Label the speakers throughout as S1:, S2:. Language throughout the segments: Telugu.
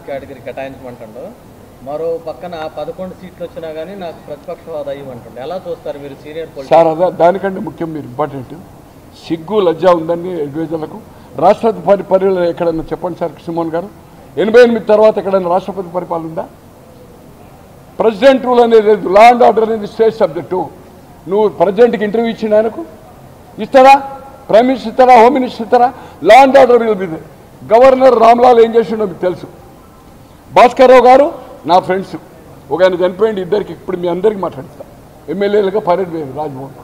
S1: కేటగిరీ కేటాయించమంటుండో మరో పక్కన 11 సీట్లు వచ్చినా కానీ నాకు ప్రతిపక్ష హోదా ఇవ్వమంటుండే ఎలా చూస్తారు మీరు సీనియర్
S2: సార్? అదే దానికంటే ముఖ్యం మీరు ఇంపార్టెంట్ సిగ్గు లజ్జా ఉందని అడ్వైజర్లకు రాష్ట్రపతి పరిపాలన ఎక్కడన్నా చెప్పండి సార్ కృష్ణమోహన్ గారు. 88 తర్వాత ఎక్కడైనా రాష్ట్రపతి పరిపాలన ఉందా? ప్రెసిడెంట్ రూల్ అనేది లేదు. లా అండ్ ఆర్డర్ అనేది స్టేట్ సబ్జెక్టు. నువ్వు ప్రెసిడెంట్కి ఇంటర్వ్యూ ఇచ్చిన ఆయనకు ఇస్తారా? ప్రైమ్ మినిస్టర్ ఇస్తారా? హోమ్ మినిస్టర్ ఇస్తారా? లా అండ్ ఆర్డర్ మీద గవర్నర్ రామ్లాల్ ఏం చేసిండో మీకు తెలుసు. భాస్కర్ రావు గారు నా ఫ్రెండ్స్, ఒక ఆయన చనిపోయింది, ఇద్దరికి ఇప్పుడు మీ అందరికీ మాట్లాడుతా. ఎమ్మెల్యేలుగా పరేడ్ వేరు రాజ్భవన్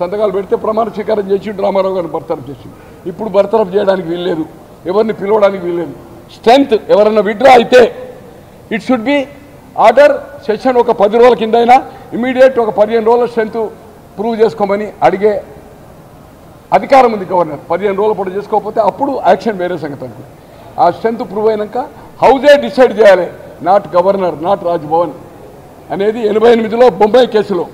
S2: సంతకాలు పెడితే ప్రమాణ స్వీకారం చేసిండు. రామారావు గారిని బర్తరఫ్ చేసిండు. ఇప్పుడు బర్తరఫ్ చేయడానికి వీల్లేదు, ఎవరిని పిలవడానికి వీల్లేదు. స్ట్రెంత్ ఎవరన్నా విడ్రా అయితే it should be order session ఒక 10 రోజుల కింద అయినా ఇమీడియట్ ఒక 15 రోజుల స్ట్రెంత్ ప్రూవ్ చేసుకోమని అడిగే అధికారం ఉంది గవర్నర్. 15 రోజుల పాటు చేసుకోకపోతే అప్పుడు యాక్షన్ వేరే సంగతి అనుకుంది. ఆ స్ట్రెంత్ ప్రూవ్ అయినాక హౌజే డిసైడ్ చేయాలి, నాట్ గవర్నర్, నాట్ రాజ్భవన్ అనేది. 88లో బొంబాయి కేసులో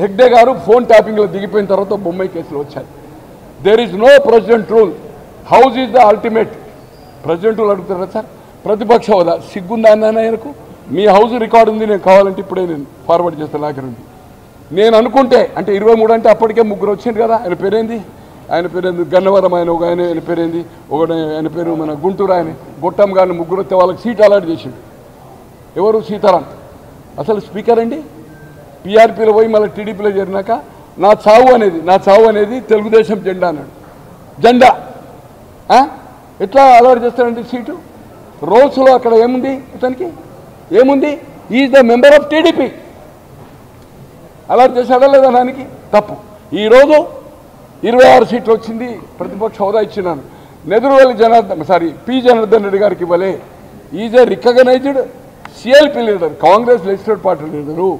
S2: హెగ్డే గారు ఫోన్ ట్యాపింగ్లో దిగిపోయిన తర్వాత బొంబాయి కేసులో వచ్చాయి. There is no president rule, house is the ultimate. President rule అడుగుతారా సార్? ప్రతిపక్ష హోదా సిగ్గుందా అన్న ఆయనకు? మీ హౌస్ రికార్డు ఉంది, నేను కావాలంటే ఇప్పుడే నేను ఫార్వర్డ్ చేస్తాను. నాకు ఉంది. నేను అనుకుంటే అంటే 23 అంటే అప్పటికే 3 వచ్చింది కదా. ఆయన పేరేంది? గన్నవరం ఆయన, ఒక ఆయన పేరేంది, ఒకటి ఆయన పేరు మన గుంటూరు ఆయన గొట్టం గారిని 3 వస్తే వాళ్ళకి సీట్ అలాట్ చేసిండు. ఎవరు? సీతారాం. అసలు స్పీకర్ అండి. పీఆర్పీలో పోయి మళ్ళీ టీడీపీలో చేరినాక నా చావు అనేది తెలుగుదేశం జెండా అన్నాడు. జెండా ఎట్లా అలాట్ చేస్తారండి సీటు? రోల్స్లో అక్కడ ఏముంది? అతనికి ఏముంది? Is the member of TDP. Allot చేశాడా లేదా? దానికి తప్పు. ఈరోజు 26 సీట్లు వచ్చింది, ప్రతిపక్ష హోదా ఇచ్చినాను. నెదురువల్లి పి జనార్దన్ రెడ్డి గారికి ఇవ్వలే. Is a recognised CLP leader, Congress legislative party leader.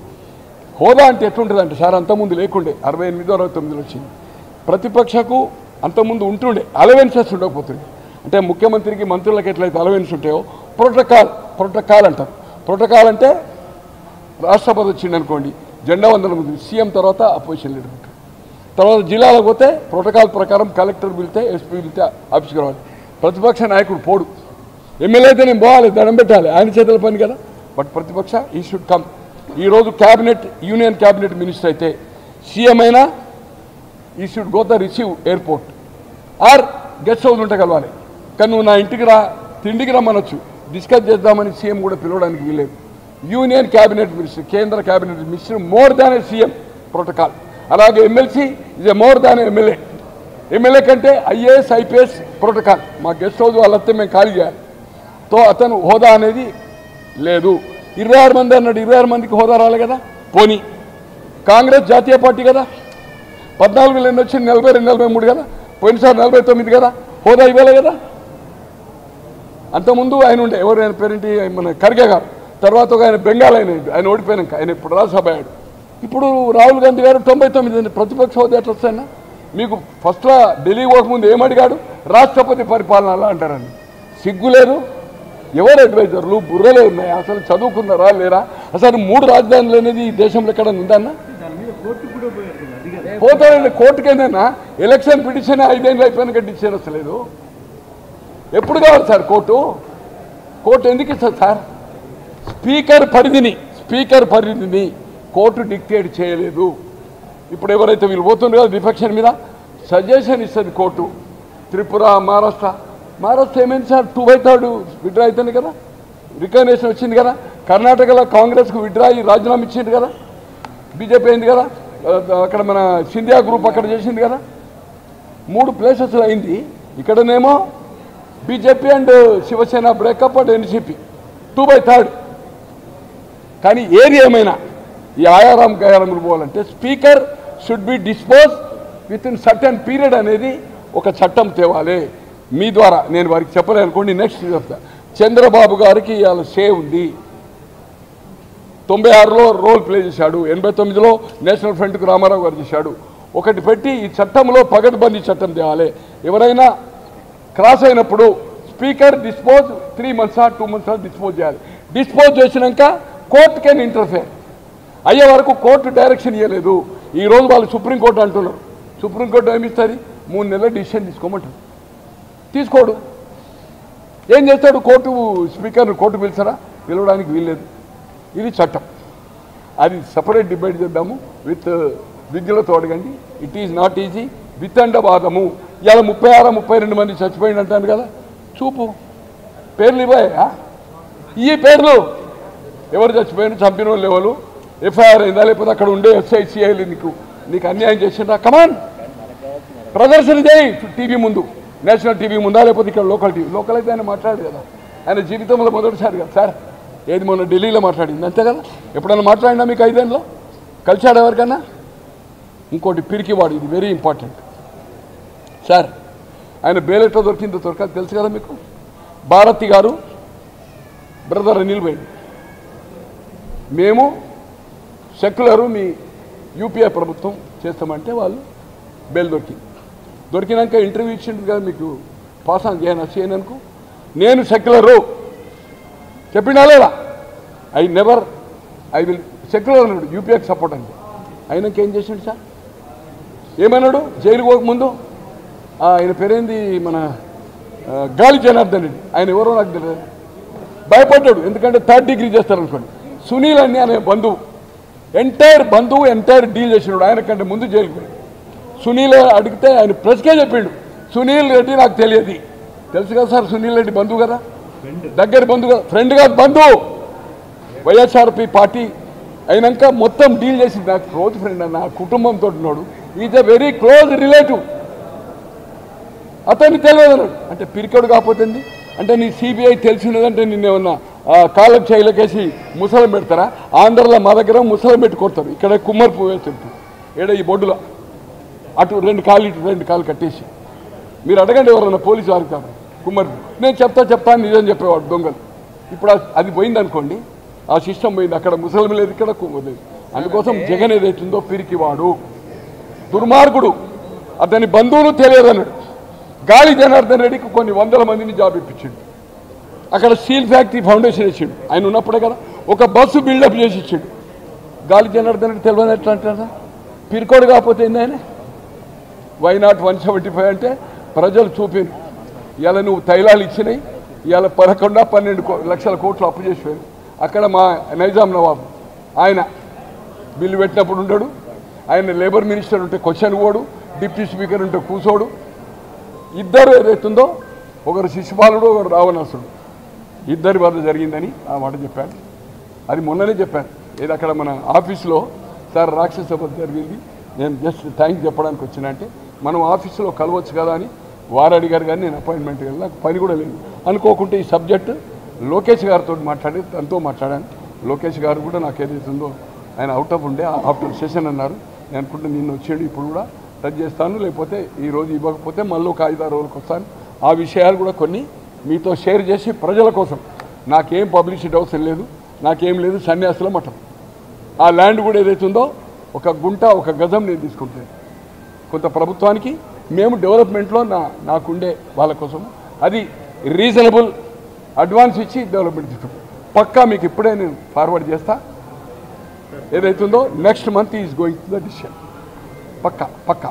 S2: హోదా అంటే ఎట్లుంటుంది అంటే సార్, అంతకుముందు లేకుండే 68, 69 వచ్చింది. ప్రతిపక్షకు అంతకుముందు ఉంటుండే, అలవెన్సెస్ ఉండకపోతుండే. అంటే ముఖ్యమంత్రికి మంత్రులకు ఎట్లయితే అలవెన్స్ ఉంటాయో ప్రోటోకాల్ అంటారు. ప్రోటోకాల్ అంటే రాష్ట్రపతి వచ్చింది అనుకోండి, జెండా వందనం ఉంది, సీఎం తర్వాత అపోజిషన్ లీడర్ ఉంటారు. తర్వాత జిల్లాలకు పోతే ప్రోటోకాల్ ప్రకారం కలెక్టర్ పిలితే, ఎస్పీ పిలితే ఆఫీస్కి రావాలి. ప్రతిపక్ష నాయకుడు పోడు. ఎమ్మెల్యే అయితే నేను పోవాలి, దండం పెట్టాలి, ఆయన చేతుల పని కదా. బట్ ప్రతిపక్ష ఈ షుడ్ కమ్. ఈరోజు క్యాబినెట్, యూనియన్ క్యాబినెట్ మినిస్టర్ అయితే సీఎం అయినా he should go the receive airport or guest house ఉంటే కలవాలి. కానీ నువ్వు నా ఇంటికి రా, తిండికి రమ్మనొచ్చు, డిస్కస్ చేద్దామని సీఎం కూడా పిలవడానికి వీలేదు. యూనియన్ క్యాబినెట్ మినిస్టర్, కేంద్ర క్యాబినెట్ మినిస్టర్ మోర్ దాన్ ఏ సీఎం ప్రోటోకాల్. అలాగే MLC is a more than MLA. MLA కంటే ఐఏఎస్ ఐపీఎస్ ప్రోటోకాల్. మా గెస్ట్ హౌస్ వాళ్ళతో మేము ఖాళీ చేయాలి. తో అతను హోదా అనేది లేదు. 26 మంది అన్నాడు, 26 మందికి హోదా రాలే కదా. పోనీ కాంగ్రెస్ జాతీయ పార్టీ కదా, 14 ఎన్ని వచ్చింది? 42, 43 కదా. పోయినసారి 49 కదా. హోదా ఇవ్వాలి కదా. అంతకుముందు ఆయన ఉండే, ఎవరు ఆయన పేరేంటి, మన ఖర్గే గారు. తర్వాత ఒక ఆయన బెంగాల్ ఆయన ఓడిపోయాక ఆయన ఇప్పుడు రాజ్యసభ అయ్యాడు. ఇప్పుడు రాహుల్ గాంధీ గారు 99 ప్రతిపక్ష హోదా ఎట్లా వస్తాయన్నా? మీకు ఫస్ట్లో ఢిల్లీ పోకముందు ఏమడిగాడు? రాష్ట్రపతి పరిపాలన అలా అంటారని. సిగ్గు లేదు. ఎవరు అడ్వైజర్లు? బుర్రలే ఉన్నాయి? అసలు చదువుకున్నారా లేరా? అసలు 3 రాజధానులు అనేది ఈ దేశంలో ఎక్కడ ఉందన్నా? పోతారండి కోర్టుకేందన్నా. ఎలక్షన్ పిటిషన్ 5 ఏళ్ళు అయిపోయినాక డిసిషన్ వస్తలేదు. ఎప్పుడు కావాలి సార్ కోర్టు ఎందుకు ఇస్తారు సార్? స్పీకర్ పరిధిని కోర్టు డిక్టేట్ చేయలేదు. ఇప్పుడు ఎవరైతే వీళ్ళు పోతుండ్రు కదా డిఫెక్షన్ మీద సజెషన్ ఇస్తుంది కోర్టు. త్రిపుర, మహారాష్ట్ర ఏమైంది సార్? 2/3 విడ్రా అవుతుంది కదా, రికగ్నేషన్ వచ్చింది కదా. కర్ణాటకలో కాంగ్రెస్కు విడ్రా అయ్యి రాజీనామా ఇచ్చింది కదా, బీజేపీ అయింది కదా. అక్కడ మన సింధియా గ్రూప్ అక్కడ చేసింది కదా. 3 ప్లేసెస్లో అయింది. ఇక్కడనేమో BJP and Shiv Sena breakup and NCP 2/3. కానీ ఏది ఏమైనా ఈ ఆయారాం గయారాములు పోవాలంటే speaker should be dispose within certain period అనేది ఒక చట్టం తేవాలి. మీ ద్వారా నేను వారికి చెప్పలే అనుకోండి, నెక్స్ట్ చెప్తా. చంద్రబాబు గారికి ఇవాళ సే ఉంది. 96లో రోల్ ప్లే చేశాడు, 89లో నేషనల్ ఫ్రంట్కు రామారావు గారు చేశాడు. ఒకటి పెట్టి ఈ చట్టంలో పగడ్బందీ చట్టం తేవాలి. ఎవరైనా క్రాస్ అయినప్పుడు speaker dispose 3 months 2 months dispose చేయాలి. డిస్పోజ్ చేసినాక కోర్టు కెన్ ఇంటర్ఫేర్ అయ్యే వరకు కోర్టు డైరెక్షన్ ఇవ్వలేదు. ఈరోజు వాళ్ళు సుప్రీంకోర్టు అంటున్నారు. సుప్రీంకోర్టు ఏమిస్తుంది? 3 నెలల డిసిషన్ తీసుకోమంటారు. తీసుకోడు. ఏం చేస్తాడు? కోర్టు స్పీకర్ను కోర్టు పిలిచారా? పిలవడానికి వీల్లేదు. ఇది చట్టం. అది సపరేట్ డిబేట్ చేద్దాము విత్ విద్యలతో అడగండి. It is not easy. వితండవాదము. ఇవాళ 36-32 మంది చచ్చిపోయింది అంటాను కదా, చూపు పేర్లు ఇవ్వాయా? ఈ పేర్లు ఎవరు చచ్చిపోయిన చంపిన వాళ్ళు ఎవరు, ఎఫ్ఐఆర్ అయిందా, లేకపోతే అక్కడ ఉండే ఎస్ఐసిఐలు నీకు అన్యాయం చేసిండ్రా? కమాన్, ప్రదర్శన చేయి టీవీ ముందు, నేషనల్ టీవీ ముందా, లేకపోతే ఇక్కడ లోకల్ అయితే ఆయన మాట్లాడు కదా. ఆయన జీవితంలో మొదటిసారి కదా సార్, ఏది మొన్న ఢిల్లీలో మాట్లాడింది అంతే కదా. ఎప్పుడైనా మాట్లాడినా మీకు 5 ఏళ్ళలో కలిసాడు ఎవరికన్నా? ఇంకోటి పిరికివాడు, ఇది వెరీ ఇంపార్టెంట్ సార్. ఆయన బెయిల్ ఎట్లా దొరికిందో దొరకదు తెలుసు కదా మీకు. భారతి గారు బ్రదర్ అనిల్ పోయింది. మేము సెక్యులరు మీ యూపీఏ ప్రభుత్వం చేస్తామంటే వాళ్ళు బెయిల్ దొరికినాక ఇంటర్వ్యూ ఇచ్చింది కదా మీకు, పాస్ ఆన్ చేయననుకో. నేను సెక్యులరు చెప్పినా లేదా? ఐ విల్ సెక్యులర్ అన్నాడు, యూపీఏకి సపోర్ట్ అండి. ఆయనకి ఏం చేసిండు సార్? ఏమన్నాడు జైలుకి పోకముందు? ఆయన పేరేంది, మన గాలి జనార్దన్ రెడ్డి. ఆయన ఎవరో నాకు తెలియదు. భయపడ్డాడు, ఎందుకంటే 3rd డిగ్రీ చేస్తారనుకోండి. సునీల్ అని అనే బంధువు, ఎంటైర్ డీల్ చేసినాడు. ఆయనకంటే ముందు జైలుకి పోయి సునీల్ అడిగితే ఆయన ప్రెస్కే చెప్పిండు, సునీల్ రెడ్డి నాకు తెలియదు. తెలుసు కదా సార్, సునీల్ రెడ్డి బంధువు కదా, దగ్గర బంధువు కదా, ఫ్రెండ్ కాదు బంధువు. వైఎస్ఆర్పి పార్టీ అయినాక మొత్తం డీల్ చేసి నాకు క్లోజ్ ఫ్రెండ్ అన్న, కుటుంబంతో ఉన్నాడు. Is a very close relative. అతన్ని తెలియదు అన్నాడు. అంటే పిరికడు కాకపోతుంది అంటే నీ సిబిఐ తెలిసినదంటే నిన్నేమన్నా కాళ్ళకు చేయలకేసి ముసలం పెడతారా? ఆంధ్రలో మా దగ్గర ముసలం పెట్టి కొడతారు, ఇక్కడ కుమ్మరి పువ్వు వేస్తుంటారు. ఏడ ఈ బొడ్డులో అటు 2 కాళ్ళు కట్టేసి. మీరు అడగండి ఎవరన్నా పోలీసు వారికి కాదు కుమ్మరి. నేను చెప్తాను నిజం చెప్పేవాడు దొంగలు. ఇప్పుడు అది పోయిందనుకోండి, ఆ సిస్టమ్ పోయింది. అక్కడ ముసలం లేదు, ఇక్కడ కుమ్మరి లేదు. అందుకోసం జగన్ ఏదైతుందో పిరికివాడు, దుర్మార్గుడు, అతని బంధువులు తెలియదన్నాడు. గాలి జనార్దన్ రెడ్డికి కొన్ని 100 మందిని జాబ్ ఇప్పించాడు. అక్కడ స్టీల్ ఫ్యాక్టరీ ఫౌండేషన్ ఇచ్చాడు ఆయన ఉన్నప్పుడే కదా. ఒక బస్సు బిల్డప్ చేసి ఇచ్చాడు. గాలి జనార్దన్ రెడ్డి తెలియదు ఎట్లా అంటారా? పిరికోడు కాకపోతే ఏంది ఆయన? వై నాట్ 175 అంటే ప్రజలు చూపారు. ఇవాళ నువ్వు తైలాలు ఇచ్చినాయి, ఇవాళ 11-12 లక్షల కోట్లు అప్పు చేసిపోయారు. అక్కడ మా నైజాం నవాబు ఆయన బిల్లు పెట్టినప్పుడు ఉండడు. ఆయన లేబర్ మినిస్టర్ ఉంటే క్వశ్చన్ పోడు, డిప్యూటీ స్పీకర్ ఉంటే కూసోడు. ఇద్దరు ఏదైతుందో, ఒకరు శిశుపాలుడు, ఒకరు రావణాసుడు, ఇద్దరి వల్ల జరిగిందని ఆ మాట చెప్పాను. అది మొన్ననే చెప్పాను. ఏది అక్కడ మన ఆఫీస్లో సార్ రాక్షస సభ జరిగింది, నేను జస్ట్ థ్యాంక్స్ చెప్పడానికి వచ్చిన. అంటే మనం ఆఫీసులో కలవచ్చు కదా అని వారు అడిగారు, కానీ నేను అపాయింట్మెంట్ వెళ్ళి నాకు పని కూడా లేదు. అనుకోకుంటే ఈ సబ్జెక్టు లోకేష్ గారితో మాట్లాడి తనతో మాట్లాడాను. లోకేష్ గారు కూడా నాకు ఏదైతుందో ఆయన అవుట్ ఆఫ్ ఉండే ఆఫ్టర్ సెషన్ అన్నారు. నేను అనుకుంటే నిన్న వచ్చేది ఇప్పుడు కూడా టచ్ చేస్తాను, లేకపోతే ఈరోజు ఇవ్వకపోతే మళ్ళీ ఒక 5-6 రోజులకు వస్తాను. ఆ విషయాలు కూడా కొన్ని మీతో షేర్ చేసి ప్రజల కోసం. నాకేం పబ్లిసిటీ అవసరం లేదు, నాకేం లేదు, సన్యాసుల మఠం. ఆ ల్యాండ్ కూడా ఏదైతుందో 1 గుంట 1 గజం నేను తీసుకుంటాను కొంత ప్రభుత్వానికి. మేము డెవలప్మెంట్లో నాకుండే వాళ్ళ కోసం అది రీజనబుల్ అడ్వాన్స్ ఇచ్చి డెవలప్మెంట్ తీసుకుంటాం. పక్కా మీకు ఇప్పుడే నేను ఫార్వర్డ్ చేస్తా. ఏదైతుందో next month is going to the decision. పక్కా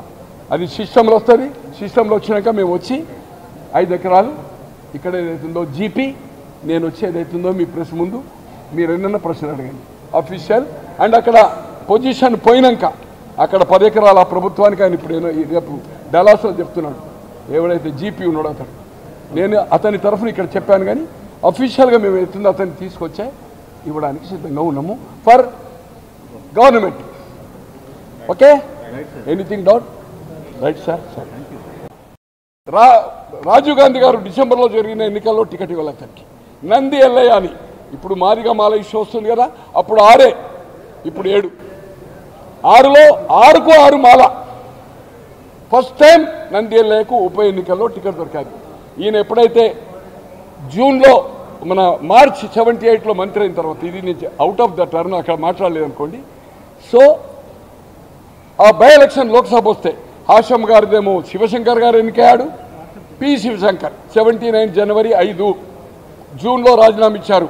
S2: అది సిస్టంలో వస్తుంది. సిస్టంలో వచ్చినాక మేము వచ్చి 5 ఎకరాలు ఇక్కడ ఏదైతుందో జీపీ, నేను వచ్చి ఏదైతుందో మీ ప్రెస్ ముందు మీరు ఎన్నెన్న ప్రశ్నలు అడగండి అఫీషియల్. అండ్ అక్కడ పొజిషన్ పోయినాక అక్కడ 10 ఎకరాల ప్రభుత్వానికి ఆయన ఇప్పుడు రేపు డలాస్లో చెప్తున్నాడు, ఎవడైతే జీపీ ఉన్నాడో అతను. నేను అతని తరఫున ఇక్కడ చెప్పాను, కానీ అఫీషియల్గా మేము అవుతుందో అతన్ని తీసుకొచ్చే ఇవ్వడానికి సిద్ధంగా ఉన్నాము for government. Okay, anything doubt? Right sir. Rajiv Gandhi గారు డిసెంబర్లో జరిగిన ఎన్నికల్లో టికెట్ ఇవ్వాలి అతనికి. నంది ఎల్లయ్య అని ఇప్పుడు మాదిగా మాల ఇష్యూ వస్తుంది కదా, అప్పుడు 6, ఇప్పుడు 7. 6లో 6కు 6 మాల. ఫస్ట్ టైం నంది ఎల్లయ్యకు ఉప ఎన్నికల్లో టికెట్ దొరికారు. ఈయన ఎప్పుడైతే జూన్లో మన మార్చ్ 78లో మంత్రి అయిన తర్వాత, ఇది నుంచి అవుట్ ఆఫ్ ద టర్న్ అక్కడ మాట్లాడలేదనుకోండి. సో ఆ బై ఎలక్షన్ లోక్సభ వస్తే హాషం గారిదేమో శివశంకర్ గారు ఎన్నికయ్యాడు, పి శివశంకర్ 79 జనవరి 5 జూన్లో రాజీనామా ఇచ్చారు.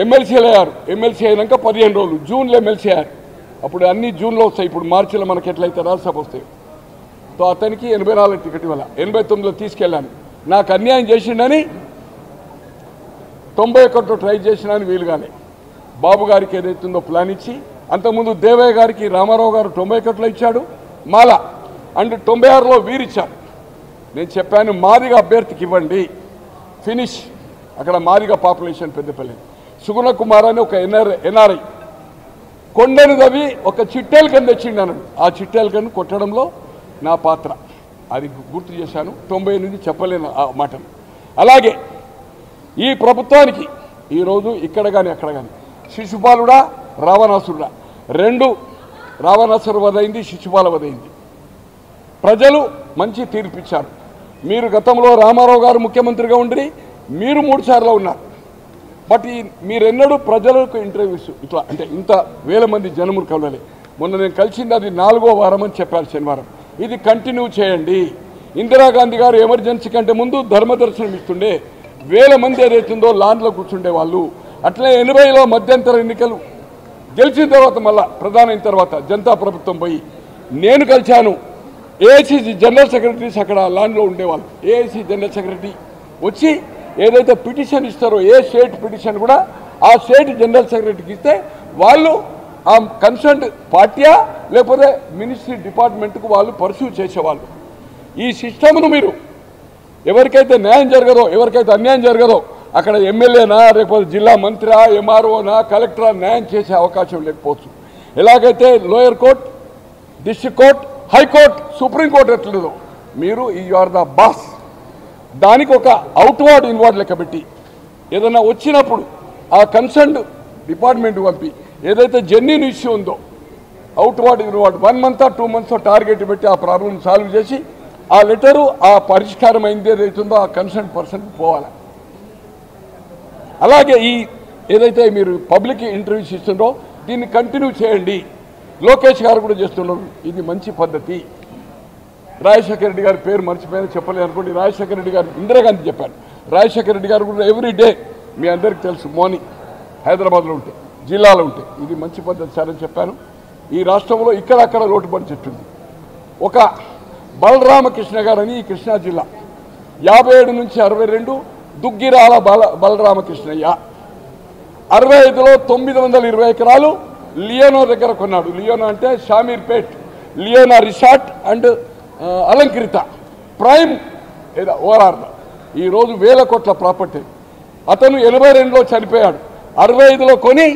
S2: ఎమ్మెల్సీలు అయ్యారు. ఎమ్మెల్సీ అయినాక 15 రోజులు జూన్లో ఎమ్మెల్సీ అయ్యారు. అప్పుడు అన్ని జూన్లో వస్తాయి. ఇప్పుడు మార్చిలో మనకి ఎట్లయితే రాజ్యసభ వస్తాయి. సో అతనికి 84 టికెట్ ఇవ్వాలి. 89లో తీసుకెళ్ళాను. నాకు అన్యాయం చేసిండని 91 ట్రై చేసినా వీలుగానే బాబు గారికి ఏదైతుందో ప్లాన్ ఇచ్చి అంతకుముందు దేవయ్య గారికి రామారావు గారు 91లో ఇచ్చాడు మాల అండ్ 96లో వీరిచ్చారు. నేను చెప్పాను మాదిగ అభ్యర్థికి ఇవ్వండి, ఫినిష్. అక్కడ మాదిగ పాపులేషన్ పెద్దపల్లి. సుగుణ కుమార్ అని ఒక ఎన్ఆర్ఐ కొండను దవి ఒక చిట్టేలకను తెచ్చిండు అన్నాడు. ఆ చిట్టేలకను కొట్టడంలో నా పాత్ర అది గుర్తు చేశాను. 98 చెప్పలేను ఆ మాటను. అలాగే ఈ ప్రభుత్వానికి ఈరోజు ఇక్కడ కానీ అక్కడ కానీ శిశుపాలుడా రావణాసురుడా రెండు రావణాసురు వదైంది, శిశుపాల వదైంది. ప్రజలు మంచి తీర్పిచ్చారు. మీరు గతంలో రామారావు గారు ముఖ్యమంత్రిగా ఉండి మీరు 3 సార్లు ఉన్నారు. బట్ మీరెన్నడూ ప్రజలకు ఇంటర్వ్యూస్ ఇట్లా అంటే ఇంత వేల మంది జనములు కలవలే. మొన్న నేను కలిసింది అది 4వ వారం అని చెప్పారు శనివారం. ఇది కంటిన్యూ చేయండి. ఇందిరాగాంధీ గారు ఎమర్జెన్సీ కంటే ముందు ధర్మదర్శనం ఇస్తుండే, వేల మంది ఏదైతుందో లాన్లో కూర్చుండే వాళ్ళు. అట్లే 80లో మధ్యంతర ఎన్నికలు గెలిచిన తర్వాత మళ్ళా ప్రధాన అయిన తర్వాత జనతా ప్రభుత్వం పోయి నేను కలిశాను. ఏఐసిసి జనరల్ సెక్రటరీస్ అక్కడ లాన్లో ఉండేవాళ్ళు. ఏఐసి జనరల్ సెక్రటరీ వచ్చి ఏదైతే పిటిషన్ ఇస్తారో ఏ స్టేట్ పిటిషన్ కూడా ఆ స్టేట్ జనరల్ సెక్రటరీకి ఇస్తే వాళ్ళు ఆ కన్సర్న్ పార్టీయా లేకపోతే మినిస్ట్రీ డిపార్ట్మెంట్కు వాళ్ళు పర్సూ చేసేవాళ్ళు. ఈ సిస్టమ్ను మీరు ఎవరికైతే న్యాయం జరగదో ఎవరికైతే అన్యాయం జరగదో అక్కడ ఎమ్మెల్యేనా లేకపోతే జిల్లా మంత్రా ఎంఆర్ఓనా కలెక్టరా న్యాయం చేసే అవకాశం లేకపోవచ్చు. ఎలాగైతే lower court district court high court supreme court ఎట్లేదో మీరు యు ఆర్ ద బాస్. దానికి ఒక అవుట్వర్డ్ ఇన్వార్డ్ లెక్క పెట్టి ఏదైనా వచ్చినప్పుడు ఆ కన్సర్న్డ్ డిపార్ట్మెంట్ పంపి ఏదైతే జెన్యూన్ ఇష్యూ ఉందో outward inward 1 month or 2 months target పెట్టి ఆ ప్రాబ్లం సాల్వ్ చేసి ఆ లెటరు ఆ పరిష్కారం అయింది ఏదైతుందో ఆ కన్సర్న్ పర్సన్కి పోవాలి. అలాగే ఈ ఏదైతే మీరు పబ్లిక్ ఇంటర్వ్యూస్ ఇస్తుండో దీన్ని కంటిన్యూ చేయండి. లోకేష్ గారు కూడా చేస్తున్నారు. ఇది మంచి పద్ధతి. రాజశేఖర రెడ్డి గారి పేరు మర్చిపోయినా చెప్పలేదు అనుకోండి. రాజశేఖర రెడ్డి గారు ఇందిరాగాంధీ చెప్పారు. రాజశేఖర రెడ్డి గారు కూడా ఎవ్రీ డే మీ అందరికీ తెలుసు మార్నింగ్ హైదరాబాద్లో ఉంటే జిల్లాలో ఉంటే ఇది మంచి పద్ధతి సార్ అని చెప్పాను. ఈ రాష్ట్రంలో ఇక్కడక్కడ లోటుపడి చెట్టుంది. ఒక బలరామకృష్ణ గారని ఈ కృష్ణా జిల్లా 57 నుంచి 62 దుగ్గిరాల బలరామకృష్ణయ్య 65లో 920 ఎకరాలు లియోనో దగ్గర కొన్నాడు. లియోనో అంటే Shamirpet Leonia resort and Alankrita prime ఏదో ఓఆర్ఆర్లో ఈరోజు 1000 కోట్ల ప్రాపర్టీ. అతను 82లో చనిపోయాడు. 65లో కొని